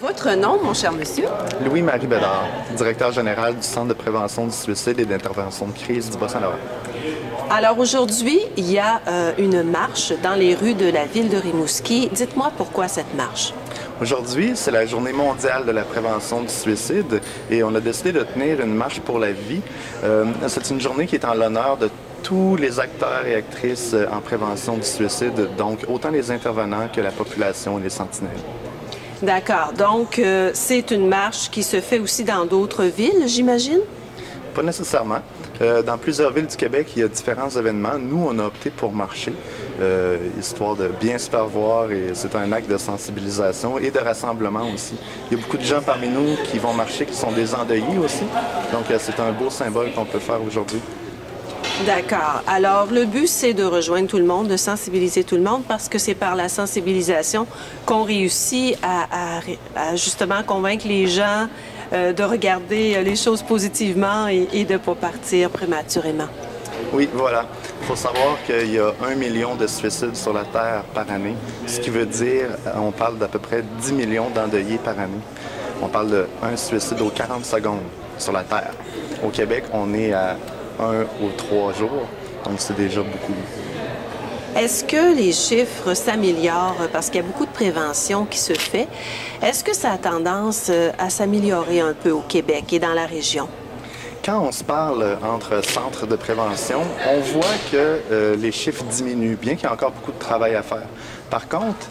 Votre nom, mon cher monsieur? Louis-Marie Bédard, directeur général du Centre de prévention du suicide et d'intervention de crise du Bas-Saint-Laurent. Alors aujourd'hui, il y a une marche dans les rues de la ville de Rimouski. Dites-moi pourquoi cette marche? Aujourd'hui, c'est la journée mondiale de la prévention du suicide et on a décidé de tenir une marche pour la vie. C'est une journée qui est en l'honneur de tous les acteurs et actrices en prévention du suicide, donc autant les intervenants que la population et les sentinelles. D'accord. Donc, c'est une marche qui se fait aussi dans d'autres villes, j'imagine? Pas nécessairement. Dans plusieurs villes du Québec, il y a différents événements. Nous, on a opté pour marcher, histoire de bien se faire voir, et c'est un acte de sensibilisation et de rassemblement aussi. Il y a beaucoup de gens parmi nous qui vont marcher, qui sont des endeuillés aussi. Donc, c'est un beau symbole qu'on peut faire aujourd'hui. D'accord. Alors, le but, c'est de rejoindre tout le monde, de sensibiliser tout le monde, parce que c'est par la sensibilisation qu'on réussit à justement convaincre les gens de regarder les choses positivement et de ne pas partir prématurément. Oui, voilà. Il faut savoir qu'il y a 1 million de suicides sur la Terre par année, ce qui veut dire, on parle d'à peu près 10 millions d'endeuillés par année. On parle d'un suicide aux 40 secondes sur la Terre. Au Québec, on est à 1 ou 3 jours, donc c'est déjà beaucoup. Est-ce que les chiffres s'améliorent parce qu'il y a beaucoup de prévention qui se fait? Est-ce que ça a tendance à s'améliorer un peu au Québec et dans la région? Quand on se parle entre centres de prévention, on voit que les chiffres diminuent, bien qu'il y ait encore beaucoup de travail à faire. Par contre,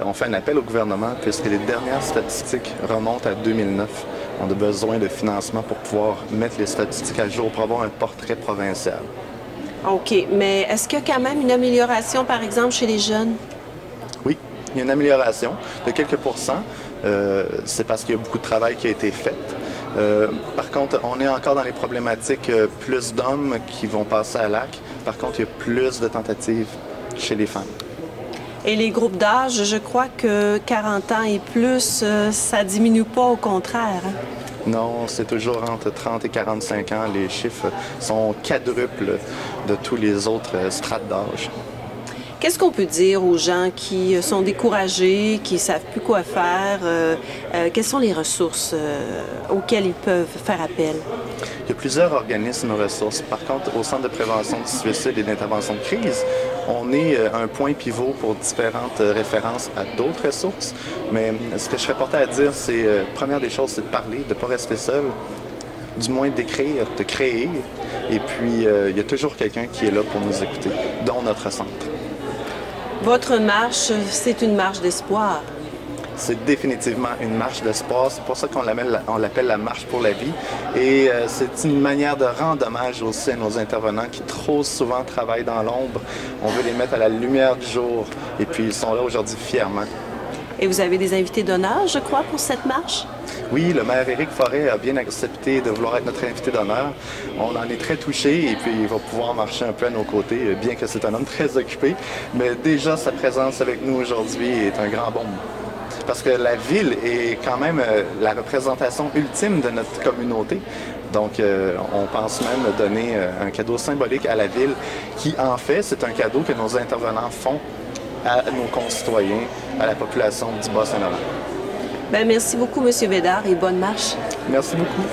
on fait un appel au gouvernement puisque les dernières statistiques remontent à 2009. On a besoin de financement pour pouvoir mettre les statistiques à jour pour avoir un portrait provincial. OK, mais est-ce qu'il y a quand même une amélioration, par exemple, chez les jeunes? Oui, il y a une amélioration de quelques pourcents. C'est parce qu'il y a beaucoup de travail qui a été fait. Par contre, on est encore dans les problématiques plus d'hommes qui vont passer à l'acte. Par contre, il y a plus de tentatives chez les femmes. Et les groupes d'âge, je crois que 40 ans et plus, ça diminue pas, au contraire. Hein? Non, c'est toujours entre 30 et 45 ans. Les chiffres sont quadruples de tous les autres strates d'âge. Qu'est-ce qu'on peut dire aux gens qui sont découragés, qui ne savent plus quoi faire? Quelles sont les ressources auxquelles ils peuvent faire appel? Il y a plusieurs organismes ressources. Par contre, au Centre de prévention du suicide et d'intervention de crise, on est un point pivot pour différentes références à d'autres ressources. Mais ce que je serais porté à dire, c'est, première des choses, c'est de parler, de ne pas rester seul, du moins d'écrire, de créer. Et puis, il y a toujours quelqu'un qui est là pour nous écouter, dont notre centre. Votre marche, c'est une marche d'espoir. C'est définitivement une marche d'espoir. C'est pour ça qu'on l'appelle la marche pour la vie. Et c'est une manière de rendre hommage aussi à nos intervenants qui trop souvent travaillent dans l'ombre. On veut les mettre à la lumière du jour. Et puis ils sont là aujourd'hui fièrement. Et vous avez des invités d'honneur, je crois, pour cette marche? Oui, le maire Éric Forêt a bien accepté de vouloir être notre invité d'honneur. On en est très touchés et puis il va pouvoir marcher un peu à nos côtés, bien que c'est un homme très occupé. Mais déjà, sa présence avec nous aujourd'hui est un grand baume. Parce que la ville est quand même la représentation ultime de notre communauté. Donc, on pense même donner un cadeau symbolique à la ville qui, en fait, c'est un cadeau que nos intervenants font à nos concitoyens, à la population du Bas-Saint-Laurent. Bien, merci beaucoup, M. Bédard, et bonne marche. Merci beaucoup.